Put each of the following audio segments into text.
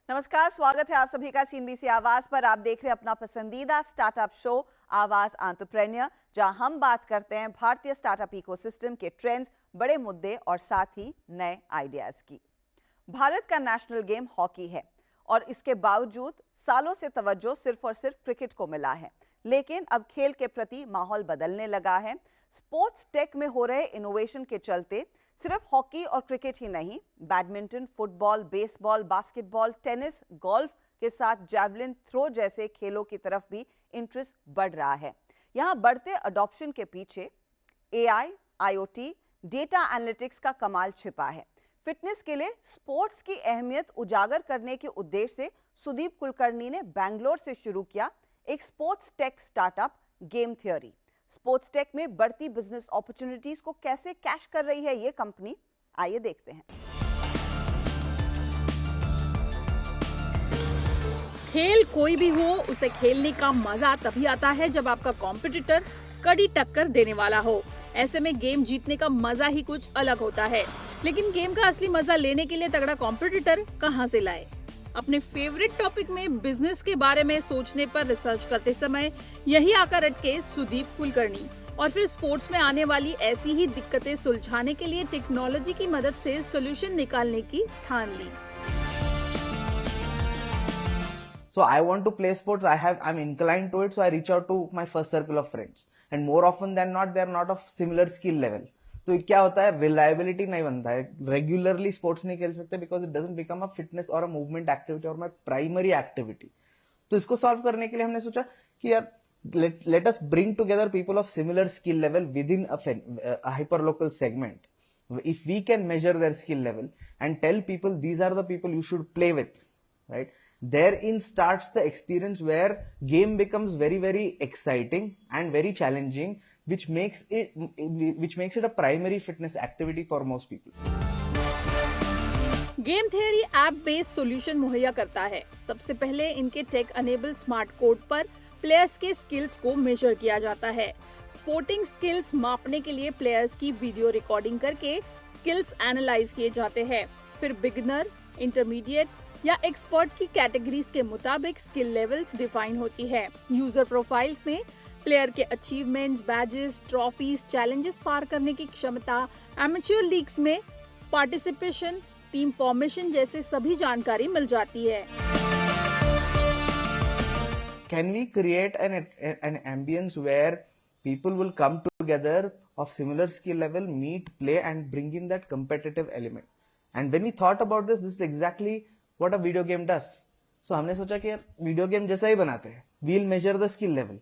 नमस्कार, स्वागत है आप सभी का सीएनबीसी आवाज पर। आप देख रहे हैं अपना पसंदीदा स्टार्टअप शो आवाज एंटरप्रेन्योर, जहां हम बात करते हैं भारतीय स्टार्टअप इकोसिस्टम के ट्रेंड्स, बड़े मुद्दे और साथ ही नए आइडियाज की। भारत का नेशनल गेम हॉकी है और इसके बावजूद सालों से तवज्जो सिर्फ और सिर्फ क्रिकेट को मिला है। लेकिन अब खेल के प्रति माहौल बदलने लगा है। स्पोर्ट्स टेक में हो रहे इनोवेशन के चलते सिर्फ हॉकी और क्रिकेट ही नहीं, badminton, football, baseball, basketball, tennis, golf के साथ जैवलिन थ्रो जैसे खेलों की तरफ भी इंटरेस्ट बढ़ रहा है। यहां बढ़ते अडॉप्शन के पीछे एआई, आईओटी, डेटा एनालिटिक्स का कमाल छिपा है। फिटनेस के लिए स्पोर्ट्स की अहमियत उजागर करने के उद्देश्य से सुदीप कुलकर्णी ने बैंगलोर से शुरू किया एक sports tech startup game theory. Sports tech में बढ़ती बिजनेस अपॉर्चुनिटीज को कैसे कैश कर रही है ये कंपनी, आइए देखते हैं। खेल कोई भी हो, उसे खेलने का मजा तभी आता है जब आपका कॉम्पिटिटर कड़ी टक्कर देने वाला हो। ऐसे में गेम जीतने का मजा ही कुछ अलग होता है। लेकिन गेम का असली मजा लेने के लिए तगड़ा कॉम्पिटिटर कहां से लाए? अपने फेवरेट टॉपिक में बिजनेस के बारे में सोचने पर रिसर्च करते समय यही आकर अटके सुदीप कुलकर्णी और फिर स्पोर्ट्स में आने वाली ऐसी ही दिक्कतें सुलझाने के लिए टेक्नोलॉजी की मदद से सॉल्यूशन निकालने की ठान ली। So I want to play sports. I'm inclined to it. So I reach out to my first circle of friends. And more often than not, they are not of similar skill level. तो क्या होता है, reliability नहीं बनता है। Regularly sports नहीं खेल सकते because it doesn't become a fitness और अ मूवमेंट एक्टिविटी और माई प्राइमरी एक्टिविटी। तो इसको सॉल्व करने के लिए हमने सोचा कि यार let us bring together people of similar skill level within a hyperlocal segment. If we can measure their skill level and tell people these are the people you should play with, right? Therein starts the experience where game becomes very, very exciting and very challenging, which makes it a primary fitness activity for most people. Game theory app based solution मुहैया करता है। सबसे पहले इनके take enable smart code पर players के skills को major किया जाता है। स्पोर्टिंग स्किल्स मापने के लिए प्लेयर्स की वीडियो रिकॉर्डिंग करके स्किल्स एनालाइज किए जाते हैं। फिर बिगिनर, इंटरमीडिएट या एक्सपर्ट की कैटेगरीज के मुताबिक स्किल लेवल्स डिफाइन होती है। यूजर प्रोफाइल्स में प्लेयर के अचीवमेंट्स, बैजेस, ट्रॉफीज, चैलेंजेस पार करने की क्षमता, एमेच्योर लीग्स में पार्टिसिपेशन, टीम फॉर्मेशन जैसे सभी जानकारी मिल जाती है। Can we create an ambience where people will come together of similar skill level, meet, play and bring in that competitive element? And when we thought about this is exactly what a video game does. So हमने सोचा कि यार video game जैसा ही बनाते हैं। We'll measure the skill level.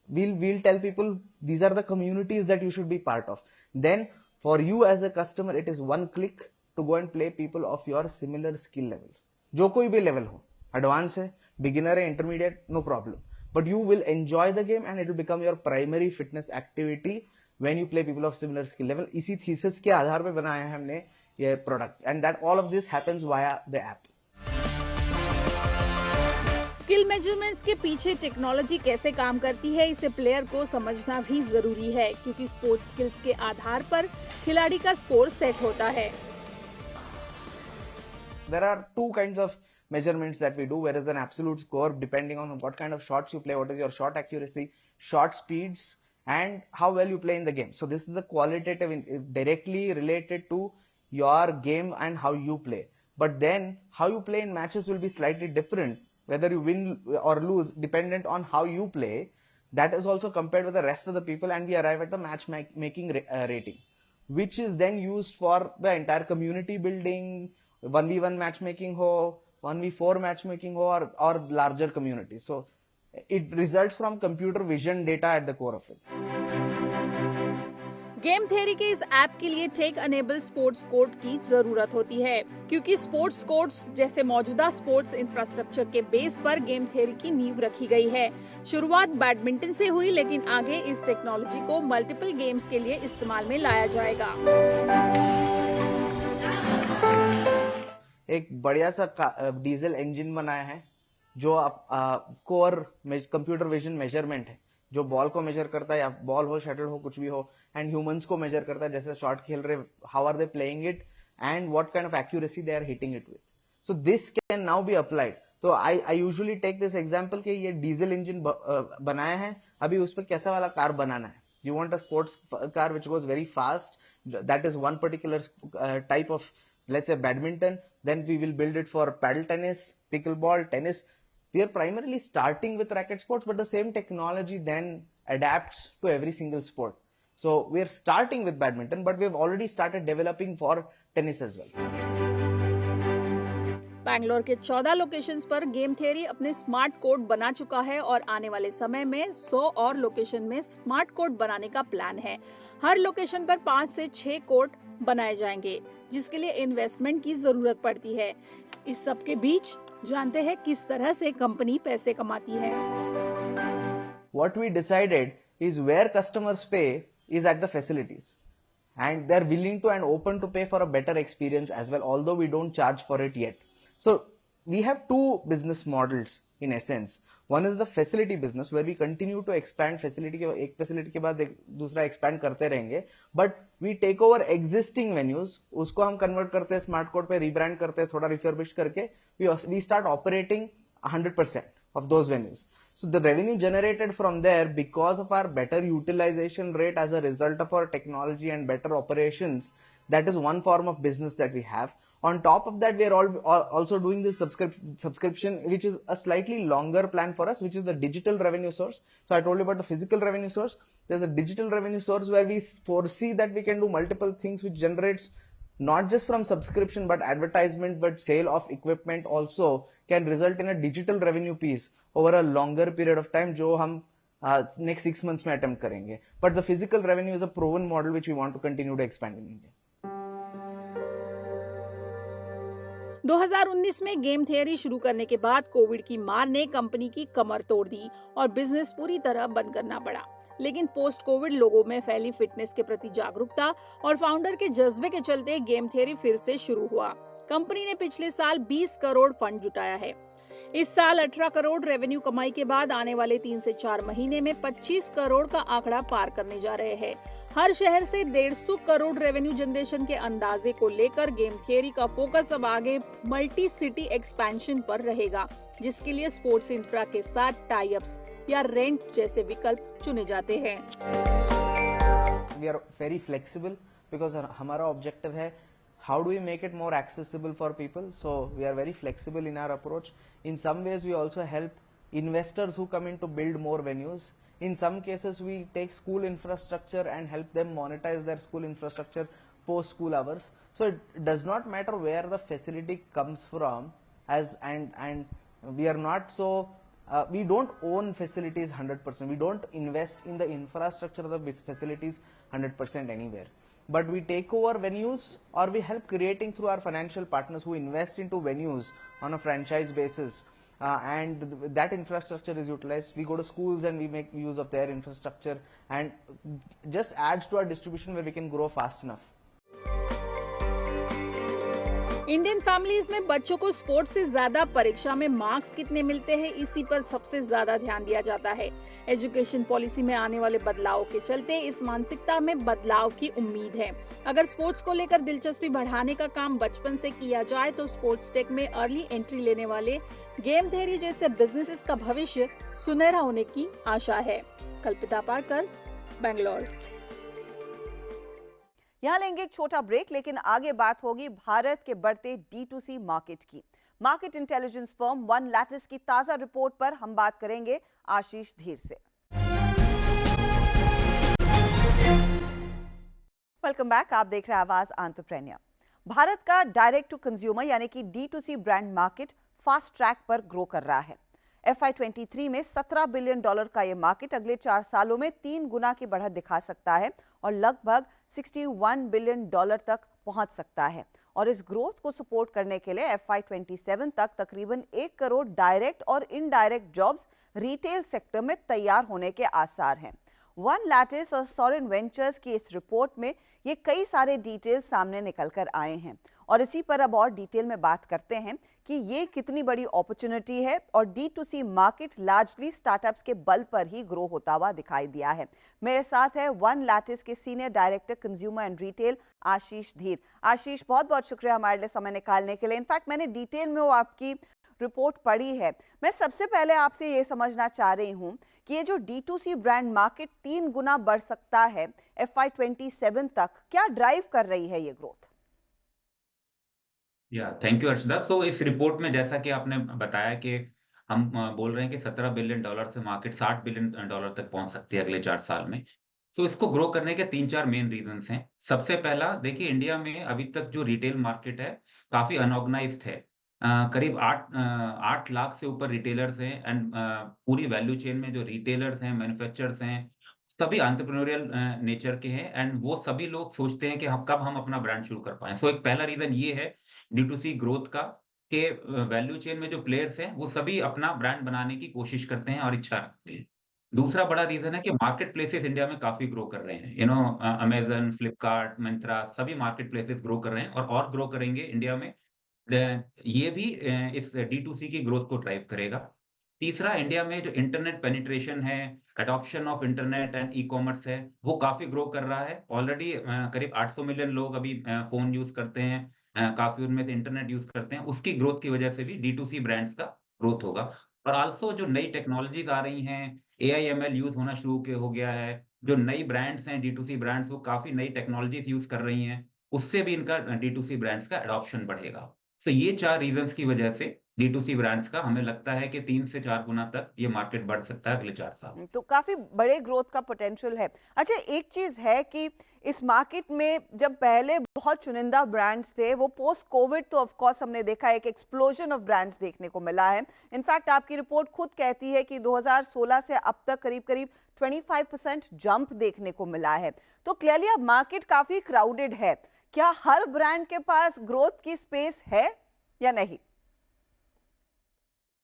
We'll tell people these are the communities that you should be part of. Then for you as a customer, it is one click to go and play people of your similar skill level. जो कोई भी level हो, advanced है, beginner है, intermediate, no problem. But you will enjoy the game and it will become your primary fitness activity when you play people of similar skill level. इसी thesis के आधार पे बनाया है हमने ये product, and that all of this happens via the app. Skill measurements के पीछे technology कैसे काम करती है, इसे प्लेयर को समझना भी जरूरी है, क्योंकि स्पोर्ट्स स्किल्स के आधार पर खिलाड़ी का स्कोर सेट होता है। There are two kinds of measurements that we do. There is an absolute score depending on what kind of shots you play, what is your shot accuracy, shot speeds, and how well you play in the game. So this is a qualitative, directly related to your game and how you play. But then how you play in matches will be slightly different. Whether you win or lose dependent on how you play. That is also compared with the rest of the people, and we arrive at the matchmaking rating, which is then used for the entire community building, 1v1 matchmaking ho, 1v4 matchmaking ho, or larger community. So it results from computer vision data at the core of it. Game theory के इस app के लिए take enable sports code की जरूरत होती है, क्योंकि sports codes जैसे मौजूदा स्पोर्ट्स इंफ्रास्ट्रक्चर के बेस पर गेम थियरी की नींव रखी गई है। शुरुआत बैडमिंटन से हुई, लेकिन आगे इस टेक्नोलॉजी को मल्टीपल गेम्स के लिए इस्तेमाल में लाया जाएगा। एक बढ़िया सा डीजल इंजन बनाया है जो कोर कंप्यूटर विजन मेजरमेंट है, जो बॉल को मेजर करता है, या बॉल हो, शटल हो, कुछ भी हो, एंड ह्यूमंस को मेजर करता है, जैसे शॉट खेल रहे, how are they playing it and what kind of accuracy they are hitting it with. So this can now be applied. तो I usually take this example कि ये डीजल इंजन बनाया है, अभी उस पर कैसा वाला कार बनाना है. You want a sports car which goes very fast. That is one particular type of, let's say, badminton. Then we will build it for paddle tennis, pickleball, tennis. We are primarily starting with racket sports, but the same technology then adapts to every single sport. So we are starting with badminton, but we have already started developing for tennis as well. Bangalore के 14 locations पर game theory अपने smart court बना चुका है और आने वाले समय में 100 और लोकेशन में स्मार्ट कोर्ट बनाने का प्लान है। हर लोकेशन पर 5 से 6 कोर्ट बनाए जाएंगे, जिसके लिए इन्वेस्टमेंट की जरूरत पड़ती है। इस सब के बीच जानते हैं किस तरह से कंपनी पैसे कमाती है। What we decided is where customers pay is at the facilities, and they're willing to and open to pay for a better experience as well, although we don't charge for it yet. So we have two business models in essence. One is the facility business where we continue to expand facility के एक facility के बाद दूसरा expand करते रहेंगे, but we take over existing venues, उसको हम convert करते हैं smart code पे, rebrand करते हैं, थोड़ा refurbish करके we start operating 100% of those venues. So the revenue generated from there, because of our better utilization rate as a result of our technology and better operations, that is one form of business that we have. On top of that, we are also doing this subscription, which is a slightly longer plan for us, which is the digital revenue source. So I told you about the physical revenue source. There's a digital revenue source where we foresee that we can do multiple things, which generates not just from subscription, but advertisement, but sale of equipment also can result in a digital revenue piece over a longer period of time, जो हम next 6 months में attempt करेंगे. But the physical revenue is a proven model which we want to continue to expand in India. 2019 में game theory शुरू करने के बाद Covid की मार ने कंपनी की कमर तोड़ दी और बिजनेस पूरी तरह बंद करना पड़ा। लेकिन पोस्ट कोविड लोगों में फैली फिटनेस के प्रति जागरूकता और फाउंडर के जज्बे के चलते गेम थियरी फिर से शुरू हुआ। कंपनी ने पिछले साल 20 करोड़ फंड जुटाया है। इस साल 18 करोड़ रेवेन्यू कमाई के बाद आने वाले 3 से 4 महीने में 25 करोड़ का आंकड़ा पार करने जा रहे हैं। हर शहर से 150 करोड़ रेवेन्यू जनरेशन के अंदाजे को लेकर गेम थियरी का फोकस अब आगे मल्टी सिटी एक्सपेंशन पर रहेगा, जिसके लिए स्पोर्ट्स इंफ्रा के साथ टाई अप्स या रेंट जैसे विकल्प चुने जाते हैं। We are very flexible because हमारा ऑब्जेक्टिव है how do we make it more accessible for people. So we are very flexible in our approach. In some ways we also help investors who come in to build more venues. In some cases we take school infrastructure and help them monetize their school infrastructure post school hours. So it does not matter where the facility comes from, and we are not so we don't own facilities 100%. We don't invest in the infrastructure of the facilities 100% anywhere. But we take over venues, or we help creating through our financial partners who invest into venues on a franchise basis, and that infrastructure is utilized. We go to schools and we make use of their infrastructure, and just adds to our distribution where we can grow fast enough. Indian families में बच्चों को sports से ज्यादा परीक्षा में marks कितने मिलते हैं, इसी पर सबसे ज्यादा ध्यान दिया जाता है। एजुकेशन पॉलिसी में आने वाले बदलाव के चलते इस मानसिकता में बदलाव की उम्मीद है। अगर स्पोर्ट्स को लेकर दिलचस्पी बढ़ाने का काम बचपन से किया जाए तो स्पोर्ट्स टेक में अर्ली एंट्री लेने वाले गेम थियरी जैसे बिजनेसेस का भविष्य सुनहरा होने की आशा है। कल्पिता पारकर, बैंगलोर। यहाँ लेंगे एक छोटा ब्रेक, लेकिन आगे बात होगी भारत के बढ़ते D2C मार्केट की। Market intelligence firm one lattice की ताजा रिपोर्ट पर हम बात करेंगे आशीष धीर से। वेलकम बैक, आप देख रहे हैं आवाज एंटरप्रेन्योर। भारत का डायरेक्ट टू कंज्यूमर यानी कि D2C brand market fast track पर ग्रो कर रहा है। FY23 में $17 बिलियन का यह मार्केट अगले 4 सालों में 3 गुना की बढ़त दिखा सकता है और लगभग $61 बिलियन तक पहुंच सकता है। और इस ग्रोथ को सपोर्ट करने के लिए FY27 तक तकरीबन 1 करोड़ डायरेक्ट और इनडायरेक्ट जॉब्स रिटेल सेक्टर में तैयार होने के आसार हैं। वन लैटिस और सोरेन वेंचर्स की इस रिपोर्ट में ये कई सारे डिटेल सामने निकल कर आए हैं और इसी पर अब और डिटेल में बात करते हैं कि ये कितनी बड़ी अपॉर्चुनिटी है और D2C मार्केट लार्जली स्टार्टअप्स के बल पर ही ग्रो होता हुआ दिखाई दिया है। मेरे साथ है वन लैटिस के senior director consumer and retail Ashish Dhir. Ashish, बहुत बहुत शुक्रिया हमारे लिए समय निकालने के लिए। इनफैक्ट मैंने डिटेल में वो आपकी रिपोर्ट पढ़ी है। मैं सबसे पहले आपसे ये समझना चाह रही हूँ कि ये जो D2C ब्रांड मार्केट 3 गुना बढ़ सकता है FY27 तक, क्या ड्राइव कर रही है ये ग्रोथ? या थैंक यू अर्शदा। सो इस रिपोर्ट में जैसा कि आपने बताया कि हम बोल रहे हैं कि $17 बिलियन से मार्केट $60 बिलियन तक पहुंच सकती है अगले 4 साल में। सो इसको ग्रो करने के 3-4 मेन रीजंस हैं। सबसे पहला, देखिए इंडिया में अभी तक जो रिटेल मार्केट है काफी अनऑर्गेनाइज्ड है। करीब 8 लाख से ऊपर रिटेलर्स हैं एंड पूरी वैल्यू चेन में जो रिटेलर्स हैं, मैन्युफैक्चरर्स हैं, सभी एंटरप्रेन्योरियल नेचर के हैं एंड वो सभी लोग सोचते हैं कि हम कब अपना ब्रांड शुरू कर पाएँ। सो एक पहला रीज़न ये है D2C ग्रोथ का कि वैल्यू चेन में जो प्लेयर्स हैं, वो सभी अपना ब्रांड बनाने की कोशिश करते हैं और इच्छा रखते हैं। दूसरा बड़ा रीज़न है कि मार्केट प्लेसेस इंडिया में काफ़ी ग्रो कर रहे हैं। अमेज़न, फ्लिपकार्ट, मिंत्रा सभी मार्केट प्लेसेस ग्रो कर रहे हैं और ग्रो करेंगे इंडिया में। ये भी इस D2C की ग्रोथ को ड्राइव करेगा। तीसरा, इंडिया में जो इंटरनेट पेनिट्रेशन है, adoption of internet and e-commerce है, वो काफ़ी ग्रो कर रहा है। ऑलरेडी करीब 800 मिलियन लोग अभी फ़ोन यूज़ करते हैं, काफ़ी उनमें से इंटरनेट यूज़ करते हैं। उसकी ग्रोथ की वजह से भी D2C ब्रांड्स का ग्रोथ होगा। और आल्सो जो नई टेक्नोलॉजीज़ आ रही हैं, AI/ML यूज़ होना शुरू हो गया है। जो नई ब्रांड्स हैं D2C ब्रांड्स, वो काफ़ी नई टेक्नोलॉजीज़ यूज़ कर रही हैं। उससे भी इनका D2C ब्रांड्स का एडॉप्शन बढ़ेगा। सो ये 4 रीज़न्स की वजह से D2C ब्रांड्स का हमें लगता है कि 3 से 4 गुना तक ये मार्केट बढ़ सकता है अगले 4 साल। तो काफी बड़े ग्रोथ का पोटेंशियल है। अच्छा, एक चीज है कि इस मार्केट में जब पहले बहुत चुनिंदा ब्रांड्स थे, वो पोस्ट कोविड तो ऑफ कोर्स हमने देखा है कि एक्सप्लोजन ऑफ ब्रांड्स देखने को मिला है। इनफैक्ट आपकी रिपोर्ट खुद कहती है कि 2016 से अब तक करीब करीब 25% जंप देखने को मिला है। तो क्लियरली अब मार्केट काफी क्राउडेड है। क्या हर ब्रांड के पास ग्रोथ की स्पेस है या नहीं?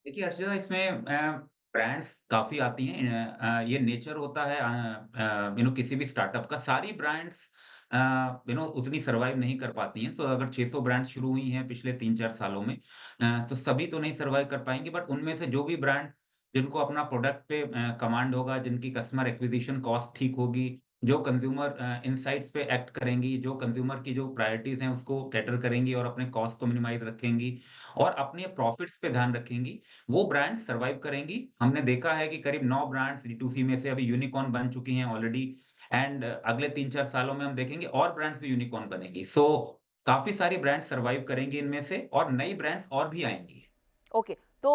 देखिए अर्चना, इसमें ब्रांड्स काफ़ी आती हैं। ये नेचर होता है किसी भी स्टार्टअप का। सारी ब्रांड्स उतनी सर्वाइव नहीं कर पाती हैं। तो अगर 600 ब्रांड्स शुरू हुई हैं पिछले 3-4 सालों में, तो सभी तो नहीं सर्वाइव कर पाएँगी, बट उनमें से जो भी ब्रांड जिनको अपना प्रोडक्ट पे कमांड होगा, जिनकी कस्टमर एक्विजिशन कॉस्ट ठीक होगी, जो कंज्यूमर इनसाइट्स पे एक्ट करेंगी, जो कंज्यूमर की जो प्रायोरिटीज़ हैं उसको कैटर करेंगी और अपने कॉस्ट को मिनिमाइज़ रखेंगी और अपने प्रॉफिट्स पे ध्यान रखेंगी, वो ब्रांड्स सर्वाइव करेंगी। हमने देखा है कि करीब 9 ब्रांड्स D2C में से अभी यूनिकॉर्न बन चुकी हैं ऑलरेडी एंड अगले 3-4 सालों में हम देखेंगे और ब्रांड्स भी यूनिकॉर्न बनेगी। सो काफ़ी सारी ब्रांड्स सर्वाइव करेंगी इनमें से और नई ब्रांड्स और भी आएँगी। ओके, तो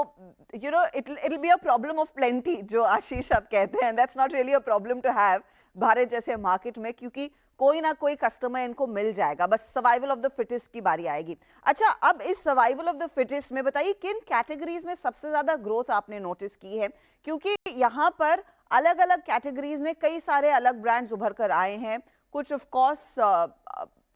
it'll be a problem of plenty जो आशीष आप कहते हैं। That's not really a problem to have Bharat जैसे मार्केट में, क्योंकि कोई ना कोई कस्टमर इनको मिल जाएगा। बस सर्वाइवल ऑफ द फिटेस्ट की बारी आएगी। अच्छा, अब इस सर्वाइवल ऑफ द फिटेस्ट में बताइए किन कैटेगरीज में सबसे ज्यादा ग्रोथ आपने नोटिस की है, क्योंकि यहाँ पर अलग अलग कैटेगरीज में कई सारे अलग ब्रांड्स उभर कर आए हैं। कुछ ऑफ कोर्स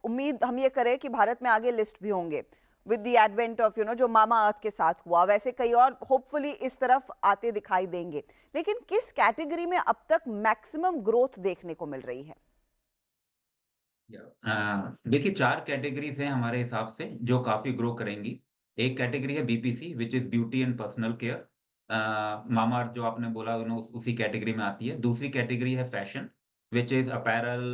उम्मीद हम ये करें कि भारत में आगे लिस्ट भी होंगे विद द एडवेंट ऑफ जो मामा अर्थ के साथ हुआ, वैसे कई और होपफुली इस तरफ आते दिखाई देंगे। लेकिन किस कैटेगरी में अब तक मैक्सिमम ग्रोथ देखने को मिल रही है? देखिए 4 कैटेगरीज़ हैं हमारे हिसाब से जो काफ़ी ग्रो करेंगी। एक कैटेगरी है BPC which is beauty and personal care. Mamaearth जो आपने बोला उसी कैटेगरी में आती है। दूसरी कैटेगरी है fashion which is apparel,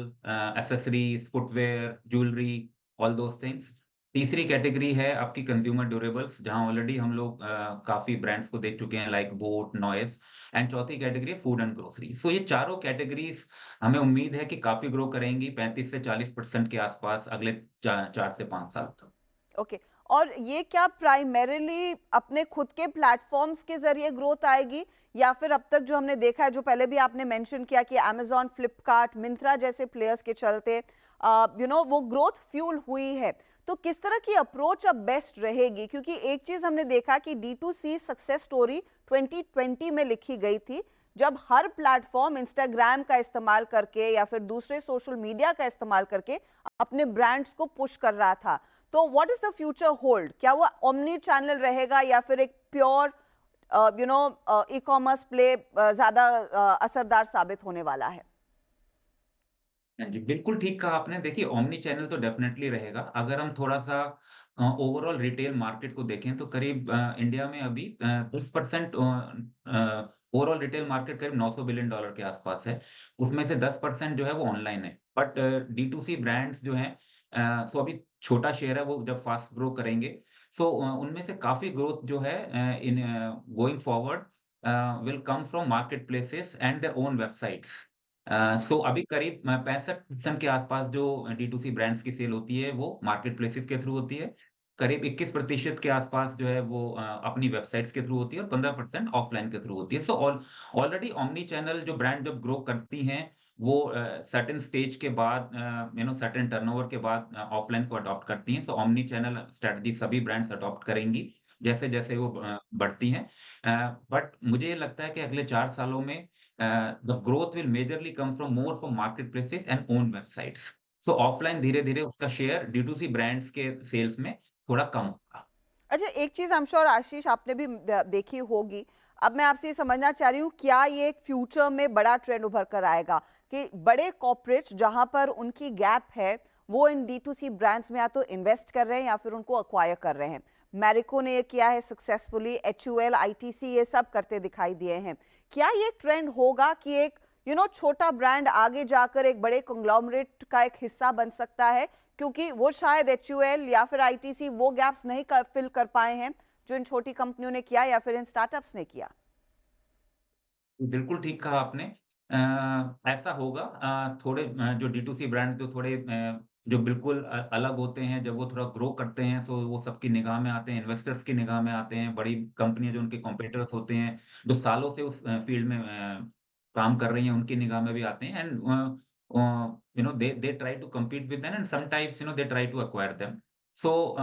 accessories, footwear, jewellery, all those things. तीसरी कैटेगरी है आपकी कंज्यूमर ड्यूरेबल्स, जहाँ ऑलरेडी हम लोग काफ़ी ब्रांड्स को देख चुके हैं लाइक बोट, नॉइस एंड चौथी कैटेगरी है फूड एंड ग्रोसरी। सो ये चारों कैटेगरीज़ हमें उम्मीद है कि काफ़ी ग्रो करेंगी 35 से 40% के आसपास अगले 4 से 5 साल तक। ओके, और ये क्या प्राइमरीली अपने खुद के प्लेटफॉर्म्स के जरिए ग्रोथ आएगी, या फिर अब तक जो हमने देखा है, जो पहले भी आपने मेंशन किया कि अमेज़न, फ्लिपकार्ट, मिंत्रा जैसे प्लेयर्स के चलते वो ग्रोथ फ्यूल हुई है, तो किस तरह की अप्रोच अब बेस्ट रहेगी? क्योंकि एक चीज हमने देखा कि D2C सक्सेस स्टोरी 2020 में लिखी गई थी, जब हर प्लेटफॉर्म इंस्टाग्राम का इस्तेमाल करके या फिर दूसरे सोशल मीडिया का इस्तेमाल करके अपने ब्रांड्स को पुश कर रहा था। तो what is the future hold? क्या वो ओमनी चैनल रहेगा या फिर एक प्योर ई कॉमर्स प्ले ज्यादा असरदार साबित होने वाला है? हाँ जी, बिल्कुल ठीक कहा आपने। देखिए ओमनी चैनल तो डेफ़िनेटली रहेगा। अगर हम थोड़ा-सा ओवरऑल रिटेल मार्केट को देखें तो करीब इंडिया में अभी 10% ओवरऑल रिटेल मार्केट करीब $900 बिलियन के आसपास है। उसमें से 10% जो है वो ऑनलाइन है। बट D2C ब्रांड्स जो हैं सो अभी छोटा शेयर है, वो जब फास्ट ग्रो करेंगे सो उनमें से काफ़ी ग्रोथ जो है in going forward will come from market places and their own websites. So अभी करीब 65% के आसपास जो D2C ब्रांड्स की सेल होती है वो मार्केट प्लेसेस के थ्रू होती है। करीब 21% के आसपास जो है वो अपनी वेबसाइट्स के थ्रू होती है और 15% ऑफलाइन के थ्रू होती है। सो ऑलरेडी ऑमनी चैनल जो ब्रांड जब ग्रो करती हैं, वो सर्टेन स्टेज के बाद सर्टेन टर्नओवर के बाद ऑफलाइन को अडॉप्ट करती हैं। सो ऑमनी चैनल स्ट्रैटेजी सभी ब्रांड्स अडॉप्ट करेंगी, जैसे-जैसे वो बढ़ती हैं। बट मुझे ये लगता है कि अगले 4 सालों में the growth will majorly come from more from marketplaces and own websites. So offline धीरे-धीरे उसका शेयर D2C ब्रांड्स के सेल्स में थोड़ा कम होगा। अच्छा, एक चीज़ आई एम श्योर आशीष आपने भी देखी होगी। अब मैं आपसे ये समझना चाह रही हूँ, क्या ये एक फ्यूचर में बड़ा ट्रेंड उभर कर आएगा कि बड़े कॉर्पोरेट्स जहाँ पर उनकी गैप है, वो इन D2C ब्रांड्स में या तो इन्वेस्ट कर रहे हैं या फिर उनको अक्वायर कर रहे हैं। मैरिको ने ये किया है सक्सेसफुली, HUL, ITC ये सब करते दिखाई दिए हैं। क्या ये ट्रेंड होगा कि एक छोटा ब्रांड आगे जाकर एक बड़े कंग्लोमरेट का एक हिस्सा बन सकता है, क्योंकि वो शायद HUL या फिर ITC वो गैप्स नहीं फिल कर पाए हैं जो इन छोटी कंपनियों ने किया या फिर इन स्टार्टअप्स ने किया? बिल्कुल ठीक कहा आपने। ऐसा होगा थोड़े जो D2C ब्रांड जो थोड़े जो बिल्कुल अलग होते हैं, जब वो थोड़ा ग्रो करते हैं तो वो सबकी निगाह में आते हैं, इन्वेस्टर्स की निगाह में आते हैं, बड़ी कंपनियाँ जो उनके कॉम्पिटिटर्स होते हैं, जो सालों से उस फील्ड में काम कर रही हैं, उनकी निगाह में भी आते हैं and they try to compete with them and sometimes they try to acquire them. So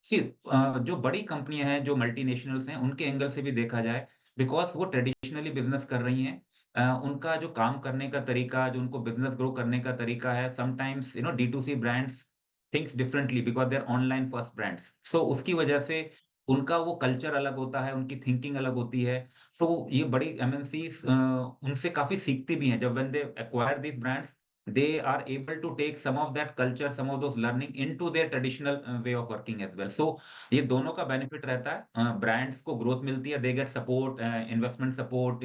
see जो बड़ी कंपनियाँ हैं, जो मल्टीनेशनल्स हैं, उनके एंगल से भी देखा जाए बिकॉज़ वो ट्रेडिशनली बिज़नेस कर रही हैं। उनका जो काम करने का तरीका, जो उनको बिज़नेस ग्रो करने का तरीका है, sometimes D2C brands thinks differently because they are online first brands. So उसकी वजह से उनका वो कल्चर अलग होता है, उनकी थिंकिंग अलग होती है। सो ये बड़ी एमएनसीज़ उनसे काफ़ी सीखती भी हैं। जब when they acquire these brands, they are able to take some of that culture, some of those learning into their traditional way of working as well. So ये दोनों का बेनिफिट रहता है। ब्रांड्स को ग्रोथ मिलती है, they get support, investment support,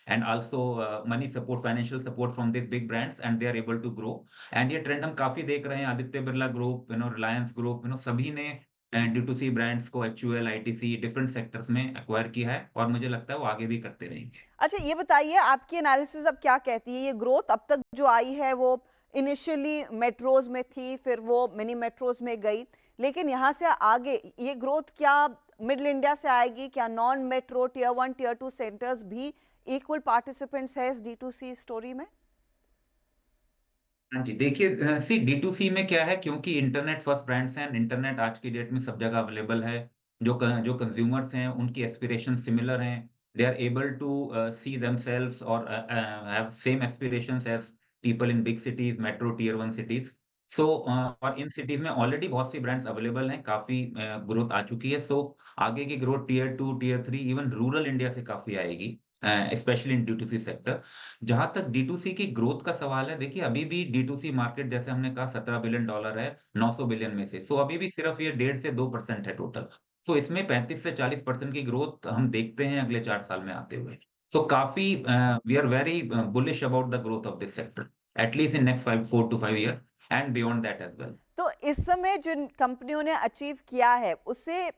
and also money support, financial support from this big brands and they are able to grow. And ये trend हम काफ़ी देख रहे हैं। Aditya Birla group, Reliance group, सभी ने D2C ब्रांड्स को HUL, ITC डिफरेंट सेक्टर्स में एक्वायर किया है और मुझे लगता है वो आगे भी करते रहेंगे। अच्छा, ये बताइए आपकी एनालिसिस अब क्या कहती है, ये ग्रोथ अब तक जो आई है वो इनिशियली मेट्रोज में थी, फिर वो मिनी मेट्रोज में गई, लेकिन यहाँ से आगे ये ग्रोथ क्या मिडिल इंडिया से आएगी? क्या non metro tier 1 tier 2 centres भी इक्वल पार्टिसिपेंट्स है इस D2C स्टोरी में? हाँ जी, देखिए D2C में क्या है, क्योंकि इंटरनेट फर्स्ट ब्रांड्स हैं, इंटरनेट आज की डेट में सब जगह अवेलेबल है। जो कंज्यूमर्स हैं, उनकी एस्पिरेशन सिमिलर हैं। They are able to see themselves और have same aspirations as people in big cities, metro tier 1 cities. So और इन सिटीज़ में ऑलरेडी बहुत सी ब्रांड्स अवेलेबल हैं, काफ़ी ग्रोथ आ चुकी है। सो आगे की growth tier 2, tier 3 even rural India से काफ़ी आएगी, स्पेशली इन D2C सेक्टर। जहाँ तक D2C की ग्रोथ का सवाल है, देखिए अभी भी D2C मार्केट जैसे हमने कहा $17 बिलियन है 900 बिलियन में से। सो अभी भी सिर्फ ये 1.5 से 2% है टोटल। सो इसमें 35 से 40% की ग्रोथ हम देखते हैं अगले 4 साल में आते हुए। सो काफ़ी we are very bullish about the growth of this sector, at least in next 4 to 5 year and beyond that as well. तो इस समय जिन कंपनियों ने अचीव किया है उससे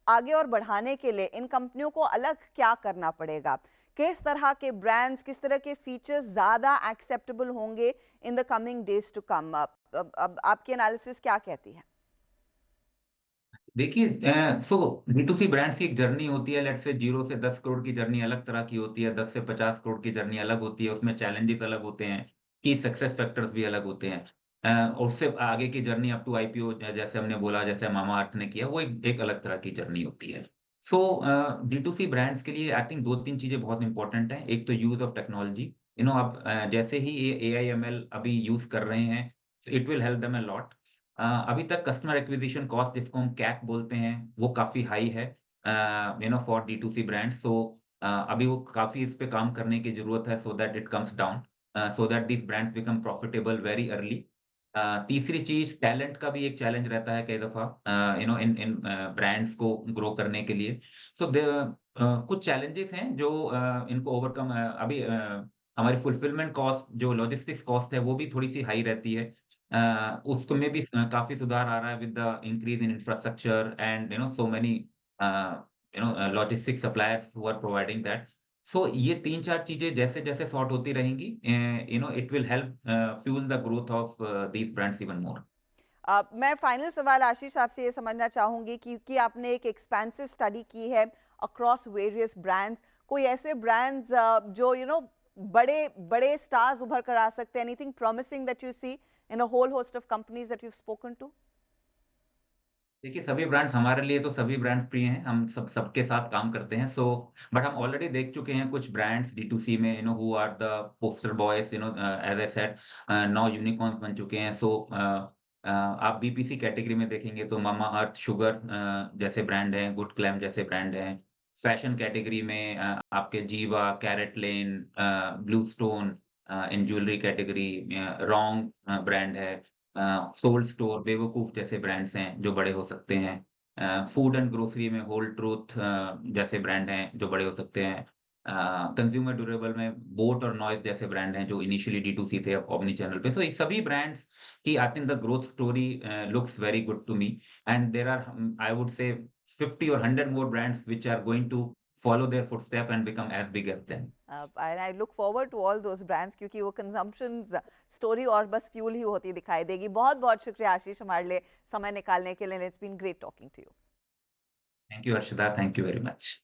आगे और बढ़ाने के लिए इन कंपनियों को अलग क्या करना पड़ेगा? किस तरह के ब्रांड्स, किस तरह के फीचर्स ज़्यादा एक्सेप्टेबल होंगे in the coming days to come? अब आपकी एनालिसिस क्या कहती है? देखिए D2C ब्रांड्स की एक जर्नी होती है, लेट्स से 0 से 10 करोड़ की जर्नी अलग तरह की होती है, 10 से 50 करोड़ की जर्नी अलग होती है, उसमें चैलेंजेस अलग होते हैं, की सक्सेस फैक्टर्स भी अलग होते हैं। और उससे आगे की जर्नी अप टू IPO जैसे हमने बोला, जैसे मामाअर्थ ने किया, वो एक अलग तरह की जर्नी होती है। सो D2C ब्रांड्स के लिए आई थिंक 2-3 चीज़ें बहुत इंपॉर्टेंट हैं। एक तो यूज़ ऑफ टेक्नोलॉजी, आप जैसे ही ये AI ML अभी यूज़ कर रहे हैं, it will help them a lot. अभी तक कस्टमर एक्विजिशन कॉस्ट जिसको हम कैक बोलते हैं, वो काफ़ी हाई है फॉर D2C ब्रांड्स। सो अभी वो काफ़ी इस पे काम करने की ज़रूरत है so that it comes down, so that these brands become profitable very early. तीसरी चीज़ टैलेंट का भी एक चैलेंज रहता है कई दफ़ा इन इन ब्रांड्स को ग्रो करने के लिए। सो कुछ चैलेंजेस हैं जो इनको ओवरकम अभी हमारी फुलफिलमेंट कॉस्ट जो लॉजिस्टिक्स कॉस्ट है वो भी थोड़ी-सी हाई रहती है। उसमें भी काफ़ी सुधार आ रहा है with the increase in infrastructure and so many uh, logistic suppliers who are providing that. So ये 3-4 चीज़ें जैसे-जैसे सॉर्ट होती रहेंगी it will help fuel the growth of these brands even more. मैं फाइनल सवाल आशीष आपसे ये समझना चाहूंगी कि क्योंकि आपने एक एक्सपेंसिव स्टडी की है अक्रॉस वेरियस ब्रांड्स, कोई ऐसे ब्रांड्स जो बड़े बड़े स्टार्स उभर कर आ सकते हैं, anything promising that you see in a whole host of companies that you spoken to? देखिए, सभी ब्रांड्स हमारे लिए तो सभी ब्रांड्स प्रिय हैं, हम सबके साथ काम करते हैं। बट हम ऑलरेडी देख चुके हैं कुछ ब्रांड्स D2C में who are the poster boys as I said now unicorns बन चुके हैं। आप BPC कैटेगरी में देखेंगे तो मामाअर्थ, शुगर जैसे ब्रांड हैं, गुड ग्लैम जैसे ब्रांड हैं। फैशन कैटेगरी में आपके Giva, Carat Lane, Blue Stone in jewellery category wrong brand है। सोल्ड स्टोर, बेवकूफ जैसे ब्रांड्स हैं जो बड़े हो सकते हैं। फूड एंड ग्रोसरी में होल ट्रूथ जैसे ब्रांड हैं जो बड़े हो सकते हैं। कंज्यूमर ड्यूरेबल में बोट और नॉइस जैसे ब्रांड हैं जो इनिशियली D2C थे अब ओमनी चैनल पे। ये सभी ब्रांड्स की I think the growth story looks very good to me and there are I would say 50 और 100 more brands which are going to follow their footstep and become as big as them. And I look forward to all those brands, क्योंकि वो consumption story और बस fuel ही होती दिखाई देगी। बहुत बहुत शुक्रिया आशीष हमारे लिए समय निकालने के लिए। It's been great talking to you. Thank you Harshada, thank you very much.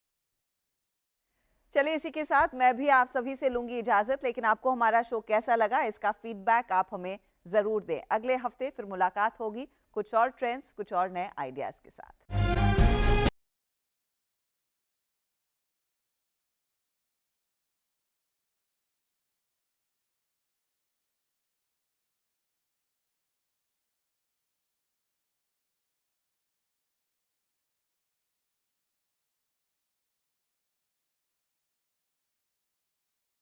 चलिए, इसी के साथ मैं भी आप सभी से लूंगी इजाजत, लेकिन आपको हमारा शो कैसा लगा इसका फीडबैक आप हमें जरूर दें। अगले हफ्ते फिर मुलाकात होगी कुछ और ट्रेंड्स, कुछ और नए आइडियाज के साथ।